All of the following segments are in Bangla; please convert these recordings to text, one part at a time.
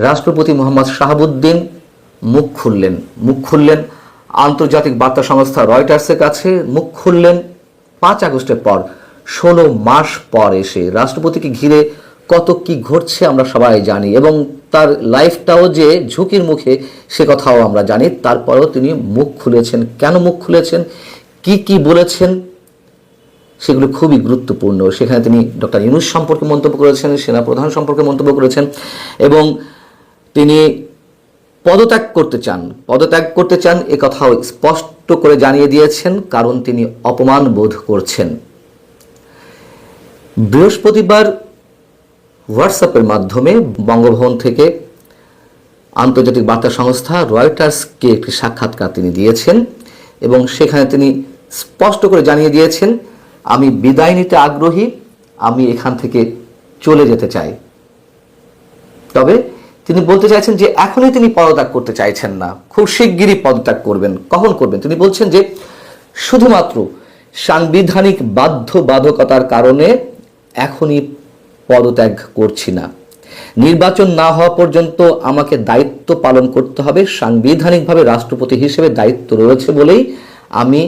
রাষ্ট্রপতি মোহাম্মদ শাহাবুদ্দিন মুখ খুললেন আন্তর্জাতিক বার্তা সংস্থা রয়টার্সের কাছে, মুখ খুললেন 5 আগস্টের পর 16 মাস পর এসে। রাষ্ট্রপতিকে ঘিরে কত কি ঘটছে আমরা সবাই জানি, এবং তার লাইফটাও যে ঝুঁকির মুখে সে কথাও আমরা জানি। তারপরেও তিনি মুখ খুলেছেন। কেন মুখ খুলেছেন, কি বলেছেন, সেগুলো খুবই গুরুত্বপূর্ণ। সেখানে তিনি ডক্টর ইউনূস সম্পর্কে মন্তব্য করেছেন, সেনাপ্রধান সম্পর্কে মন্তব্য করেছেন, এবং তিনি পদত্যাগ করতে চান এ কথাও স্পষ্ট করে জানিয়ে দিয়েছেন, কারণ তিনি অপমান বোধ করছেন। বৃহস্পতিবার হোয়াটসঅ্যাপের মাধ্যমে বঙ্গভবন থেকে আন্তর্জাতিক বার্তা সংস্থা রয়টার্সকে একটি সাক্ষাৎকার তিনি দিয়েছেন, এবং সেখানে তিনি স্পষ্ট করে জানিয়ে দিয়েছেন, আমি বিদায় নিতে আগ্রহী, আমি এখান থেকে চলে যেতে চাই। তবে তিনি বলতে চাইছেন যে এখনই তিনি পদত্যাগ করতে চাইছেন না, খুব শিগগিরই পদত্যাগ করবেন। কখন করবেন তিনি বলছেন যে শুধুমাত্র সাংবিধানিক বাধ্যবাধকতার কারণে এখনই পদত্যাগ করছি না, নির্বাচন না হওয়া পর্যন্ত আমাকে দায়িত্ব পালন করতে হবে, সাংবিধানিকভাবে রাষ্ট্রপতি হিসেবে দায়িত্ব রয়েছে বলেই আমি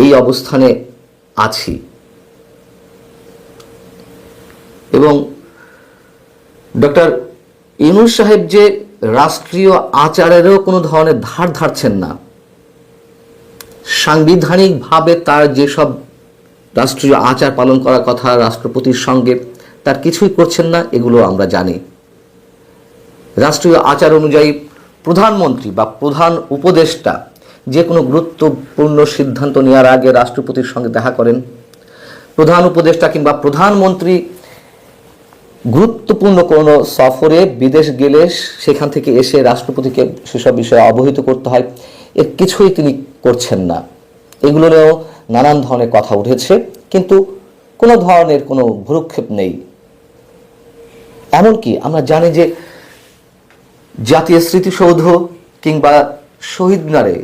এই অবস্থানে আছি। এবং ডক্টর ইউনূস সাহেব যে রাষ্ট্রীয় আচারেরও কোনো ধরনের ধার ধারছেন না, সাংবিধানিকভাবে তার যেসব রাষ্ট্রীয় আচার পালন করার কথা রাষ্ট্রপতির সঙ্গে, তার কিছুই করছেন না, এগুলো আমরা জানি। রাষ্ট্রীয় আচার অনুযায়ী প্রধানমন্ত্রী বা প্রধান উপদেষ্টা যে কোনো গুরুত্বপূর্ণ সিদ্ধান্ত নেওয়ার আগে রাষ্ট্রপতির সঙ্গে দেখা করেন। প্রধান উপদেষ্টা কিংবা প্রধানমন্ত্রী গুরুত্বপূর্ণ কোনো সফরে বিদেশ গেলে সেখান থেকে এসে রাষ্ট্রপতিকে সেসব বিষয়ে অবহিত করতে হয়, এর কিছুই তিনি করছেন না। এগুলো নিয়েও নানান ধরনের কথা উঠেছে, কিন্তু কোনো ধরনের কোনো ভ্রুক্ষেপ নেই। এমনকি আমরা জানি যে জাতীয় স্মৃতিসৌধ কিংবা শহীদ মিনারে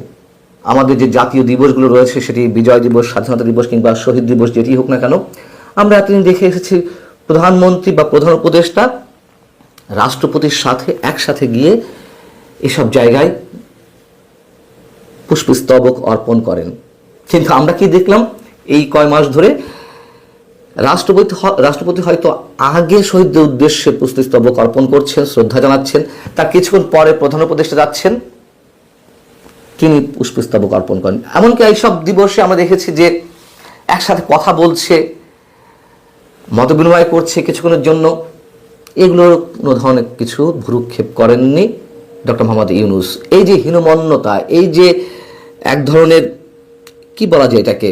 আমাদের যে জাতীয় দিবসগুলো রয়েছে, সেটি বিজয় দিবস, স্বাধীনতা দিবস কিংবা শহীদ দিবস যেটি হোক না কেন, আমরা এতদিন দেখে এসেছি প্রধানমন্ত্রী বা প্রধান উপদেষ্টা রাষ্ট্রপতির সাথে একসাথে গিয়ে এসব জায়গায় পুষ্পস্তবক অর্পণ করেন। কিন্তু আমরা কি দেখলাম এই কয় মাস ধরে, রাষ্ট্রপতি হয়তো আগে শহীদদের উদ্দেশ্যে পুষ্পস্তবক অর্পণ করছেন, শ্রদ্ধা জানাচ্ছেন, তার কিছুক্ষণ পরে প্রধান উপদেষ্টা যাচ্ছেন, তিনি পুষ্পস্তবক অর্পণ করেন। এমনকি এইসব দিবসে আমরা দেখেছি যে একসাথে কথা বলছে, মত বিনিময় করছে কিছুক্ষণের জন্য। এগুলোর কোনো ধরনের কিছু ভ্রুক্ষেপ করেননি ডক্টর মোহাম্মদ ইউনূস। এই যে হীনমন্যতা, এই যে এক ধরনের কি বলা যায় এটাকে,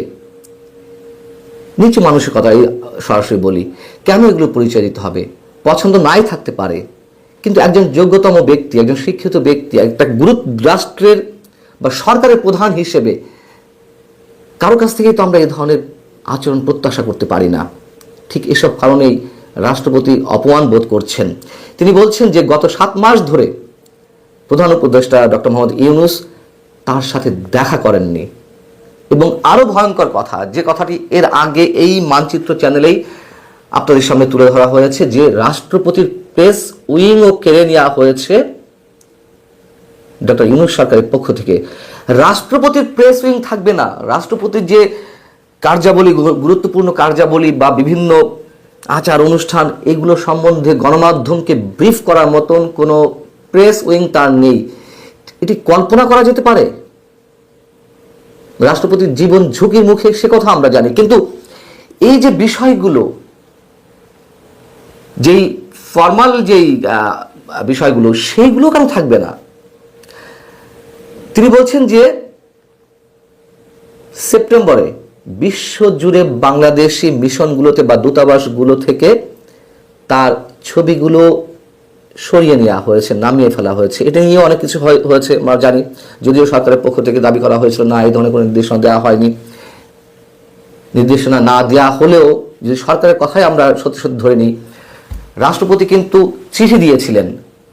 নিচু মানসিকতা, সরাসরি বলি, কেন এগুলো পরিচয় দিতে হবে? পছন্দ নাই থাকতে পারে, কিন্তু একজন যোগ্যতম ব্যক্তি, একজন শিক্ষিত ব্যক্তি, একটা রাষ্ট্রের বা সরকারের প্রধান হিসেবে কারো কাছ থেকেই তো আমরা এই ধরনের আচরণ প্রত্যাশা করতে পারি না। ঠিক এসব কারণেই রাষ্ট্রপতি অপমান বোধ করছেন। তিনি বলছেন যে গত 7 মাস ধরে প্রধান উপদেষ্টা ডক্টর মোহাম্মদ ইউনূস তার সাথে দেখা করেননি। এবং আরো ভয়ঙ্কর কথা, যে কথাটি এর আগে এই মানচিত্র চ্যানেলেই আপনাদের সামনে তুলে ধরা হয়েছে, যে রাষ্ট্রপতির প্রেস উইংও কেড়ে নেওয়া হয়েছে ডক্টর ইউনূস সরকারের পক্ষ থেকে। রাষ্ট্রপতির প্রেস উইং থাকবে না, রাষ্ট্রপতির যে কার্যাবলী, গুরুত্বপূর্ণ কার্যাবলী বা বিভিন্ন আচার অনুষ্ঠান, এগুলো সম্বন্ধে গণমাধ্যমকে ব্রিফ করার মতন কোনো প্রেস উইং তার নেই। এটি কল্পনা করা যেতে পারে? রাষ্ট্রপতির জীবন ঝুঁকির মুখে, সে কথা আমরা জানি, কিন্তু এই যে বিষয়গুলো, যেই ফর্মাল যেই বিষয়গুলো, সেইগুলো কেন থাকবে না? তিনি বলছেন যে সেপ্টেম্বরে বিশ্বজুড়ে বাংলাদেশি মিশনগুলোতে বা দূতাবাসগুলো থেকে তার ছবিগুলো সরিয়ে নেওয়া হয়েছে, নামিয়ে ফেলা হয়েছে। এটা নিয়ে অনেক কিছু হয়েছে আমরা জানি, যদিও সরকারের পক্ষ থেকে দাবি করা হয়েছিল না, এই ধরনের কোনো নির্দেশনা দেওয়া হয়নি। নির্দেশনা না দেওয়া হলেও যদি সরকারের কথাই আমরা সত্যি সত্যি ধরে নিই, রাষ্ট্রপতি কিন্তু চিঠি দিয়েছিলেন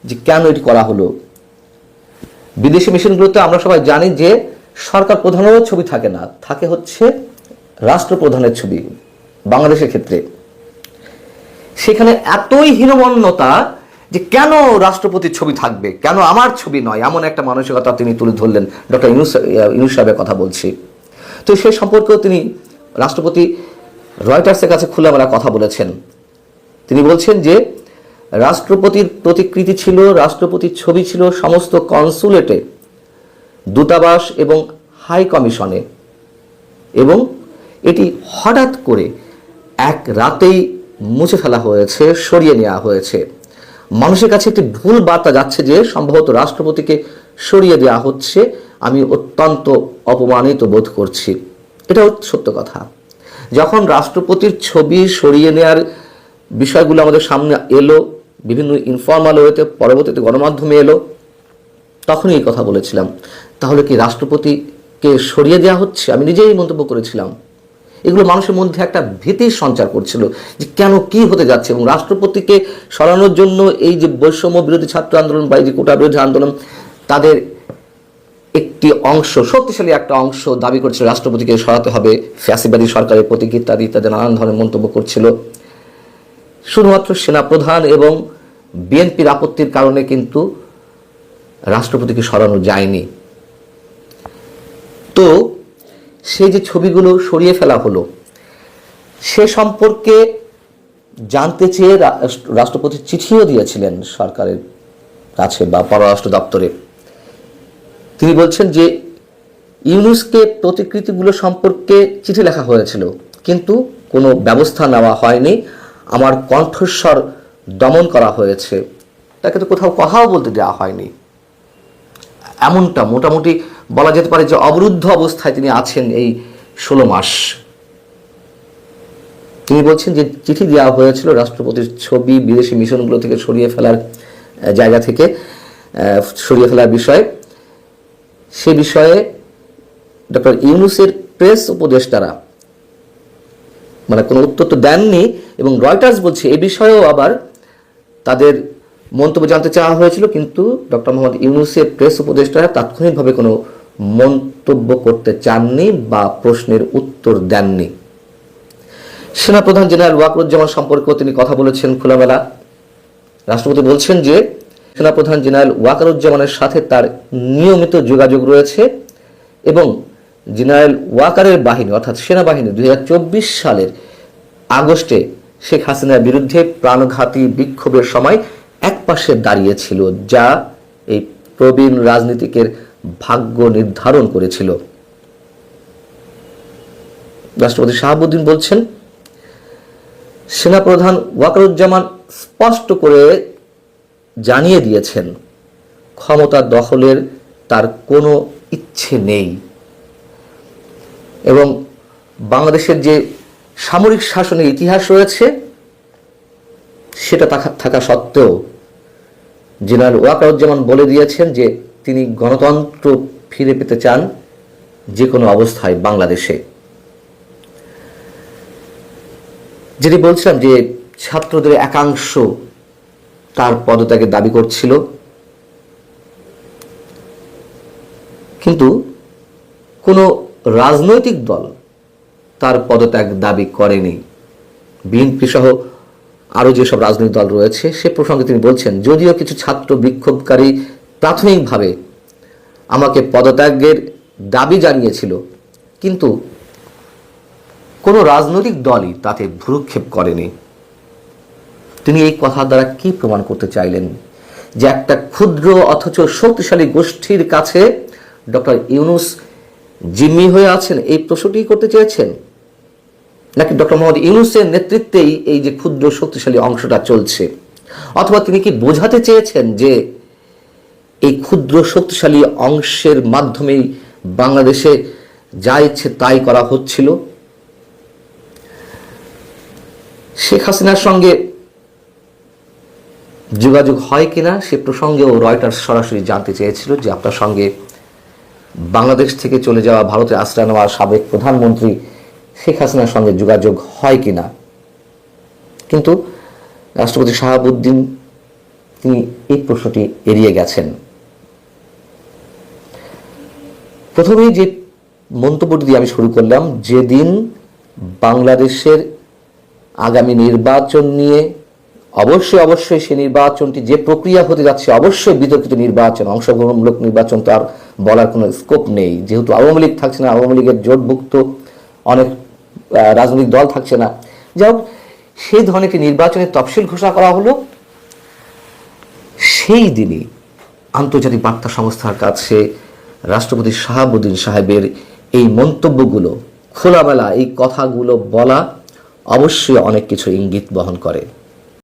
যে কেন এটি করা হলো। বিদেশি মিশনগুলোতে আমরা সবাই জানি যে সরকার প্রধানেরও ছবি থাকে না, থাকে হচ্ছে রাষ্ট্রপ্রধানের ছবি। বাংলাদেশের ক্ষেত্রে সেখানে এতই হীনমন্যতা যে কেন রাষ্ট্রপতির ছবি থাকবে, কেন আমার ছবি নয়, এমন একটা মানসিকতা তিনি তুলে ধরলেন। ডক্টর ইউনূস সাহেবের কথা বলছি। তো সে সম্পর্কেও তিনি রাষ্ট্রপতি রয়টার্সের কাছে খোলামেলা কথা বলেছেন। তিনি বলছেন যে রাষ্ট্রপতির প্রতিকৃতি ছিল, রাষ্ট্রপতির ছবি ছিল সমস্ত কনসুলেটে, দূতাবাস এবং হাই কমিশনে, এবং এটি হঠাৎ করে এক রাতেই মুছে ফেলা হয়েছে, সরিয়ে নেওয়া হয়েছে। মানুষের কাছে একটি ভুল বার্তা যাচ্ছে যে সম্ভবত রাষ্ট্রপতিকে সরিয়ে দেওয়া হচ্ছে। আমি অত্যন্ত অপমানিত বোধ করছি। এটাও সত্য কথা। যখন রাষ্ট্রপতির ছবি সরিয়ে নেওয়ার বিষয়গুলো আমাদের সামনে এলো, বিভিন্ন ইনফর্মাল ওয়েতে, পরবর্তীতে গণমাধ্যমে এলো, তখনই এই কথা বলেছিলাম, তাহলে কি রাষ্ট্রপতিকে সরিয়ে দেওয়া হচ্ছে? আমি নিজেই মন্তব্য করেছিলাম। এগুলো মানুষের মধ্যে একটা ভীতির সঞ্চার করছিল যে কেন, কি হতে যাচ্ছে। এবং রাষ্ট্রপতিকে সরানোর জন্য এই যে বৈষম্য বিরোধী ছাত্র আন্দোলন বা এই যে কোটা বিরোধী আন্দোলন, তাদের একটি অংশ, শক্তিশালী একটা অংশ দাবি করছিল রাষ্ট্রপতিকে সরাতে হবে, ফ্যাসিবাদী সরকারের প্রতীক ইত্যাদি ইত্যাদি নানান ধরনের মন্তব্য করছিল। শুধুমাত্র সেনাপ্রধান এবং বিএনপির আপত্তির কারণে কিন্তু রাষ্ট্রপতিকে সরানো যায়নি। তো সেই যে ছবিগুলো সরিয়ে ফেলা হলো, সে সম্পর্কে জানতে চেয়ে রাষ্ট্রপতি চিঠিও দিয়েছিলেন সরকারের কাছে বা পররাষ্ট্র দপ্তরে। তিনি বলছেন যে ইউনূসকে প্রতিকৃতিগুলো সম্পর্কে চিঠি লেখা হয়েছিল, কিন্তু কোনো ব্যবস্থা নেওয়া হয়নি, আমার কণ্ঠস্বর দমন করা হয়েছে, তাকে তো কোথাও কথাও বলতে দেওয়া হয়নি। এমনটা মোটামুটি বলা যেতে পারে যে অবরুদ্ধ অবস্থায় তিনি আছেন এই 16 মাস। তিনি বলছেন যে চিঠি দেওয়া হয়েছিল রাষ্ট্রপতির ছবি বিদেশি মিশনগুলো থেকে সরিয়ে ফেলার জায়গা থেকে সরিয়ে ফেলার বিষয়ে। সে বিষয়ে ডক্টর ইউনূসের প্রেস উপদেষ্টারা মানে কোনো উত্তর তো দেননি, এবং রয়টার্স বলছে এই বিষয়েও আবার তাদের মন্তব্য জানতে চাওয়া হয়েছিল, কিন্তু ডক্টর মোহাম্মদ ইউনূসের প্রেস উপদেষ্টারা তাৎক্ষণিকভাবে কোনো মন্তব্য করতে চাননি বা প্রশ্নের উত্তর দেননি। সেনাপ্রধান জেনারেল ওয়াকারুজ্জামান সম্পর্কেও তিনি কথা বলেছেন খোলামেলা। রাষ্ট্রপতি বলছেন যে সেনাপ্রধান জেনারেল ওয়াকারুজ্জামানের সাথে তার নিয়মিত যোগাযোগ রয়েছে এবং জেনারেল ওয়াকারের বাহিনী অর্থাৎ সেনাবাহিনী 2024 সালের আগস্টে শেখ হাসিনার বিরুদ্ধে প্রাণঘাতী বিক্ষোভের সময় একপাশে দাঁড়িয়েছিল, যা এই প্রবীণ রাজনীতিকের ভাগ্য নির্ধারণ করেছিল। রাষ্ট্রপতি শাহাবুদ্দিন বলছেন সেনাপ্রধান ওয়াকারুজ্জামান স্পষ্ট করে জানিয়ে দিয়েছেন ক্ষমতা দখলের তার কোনো ইচ্ছে নেই, এবং বাংলাদেশের যে সামরিক শাসনের ইতিহাস রয়েছে সেটা থাকা সত্ত্বেও জেনারেল ওয়াকারুজ্জামান বলে দিয়েছেন যে তিনি গণতন্ত্র ফিরে পেতে চান যে কোনো অবস্থায় বাংলাদেশে। যেটি বলছিলাম যে ছাত্রদের একাংশ তার পদত্যাগের দাবি করছিল, কিন্তু কোনো রাজনৈতিক দল তার পদত্যাগ দাবি করেনি। বিএনপি সহ আরও যেসব রাজনৈতিক দল রয়েছে সে প্রসঙ্গে তিনি বলছেন, যদিও কিছু ছাত্র বিক্ষোভকারী প্রাথমিকভাবে আমাকে পদত্যাগের দাবি জানিয়েছিল, কিন্তু কোনো রাজনৈতিক দলই তাতে ভ্রুক্ষেপ করেনি। তিনি এই কথার দ্বারা কি প্রমাণ করতে চাইলেন? যে একটা ক্ষুদ্র অথচ শক্তিশালী গোষ্ঠীর কাছে ডক্টর ইউনূস জিম্মি হয়ে আছেন, এই প্রশ্নটি করতে চেয়েছেন, নাকি ডক্টর মোহাম্মদ ইউনূসের নেতৃত্বেই এই যে ক্ষুদ্র শক্তিশালী অংশটা চলছে? অথবা তিনি কি বোঝাতে চেয়েছেন যে এই ক্ষুদ্র শক্তিশালী অংশের মাধ্যমেই বাংলাদেশে যা ইচ্ছে তাই করা হচ্ছিল? শেখ হাসিনার সঙ্গে যোগাযোগ হয় কিনা সে প্রসঙ্গেও রয়টার্স সরাসরি জানতে চেয়েছিল যে আপনার সঙ্গে বাংলাদেশ থেকে চলে যাওয়া ভারতে আশ্রয় নেওয়া সাবেক প্রধানমন্ত্রী শেখ হাসিনার সঙ্গে যোগাযোগ হয় কিনা, কিন্তু রাষ্ট্রপতি শাহাবুদ্দিন তিনি এই প্রশ্নটি এড়িয়ে গেছেন। প্রথমেই যে মন্তব্যটি দিয়ে আমি শুরু করলাম, যেদিন বাংলাদেশের আগামী নির্বাচন নিয়ে অবশ্যই সেই নির্বাচনটি যে প্রক্রিয়া হতে যাচ্ছে অবশ্যই বিতর্কিত নির্বাচন, অংশগ্রহণমূলক নির্বাচন, তো আর বলার কোনো স্কোপ নেই। যেহেতু আওয়ামী লীগ থাকছে না, আওয়ামী লীগের জোটভুক্ত অনেক রাজনৈতিক দল থাকছে না, যাই হোক সেই ধরনের একটি নির্বাচনের তফসিল ঘোষণা করা হলো। সেই দিনই আন্তর্জাতিক বার্তা সংস্থার কাছে রাষ্ট্রপতি শাহাবুদ্দিন সাহেবের এই মন্তব্যগুলো, খোলামেলা এই কথাগুলো বলা অবশ্যই অনেক কিছু ইঙ্গিত বহন করে।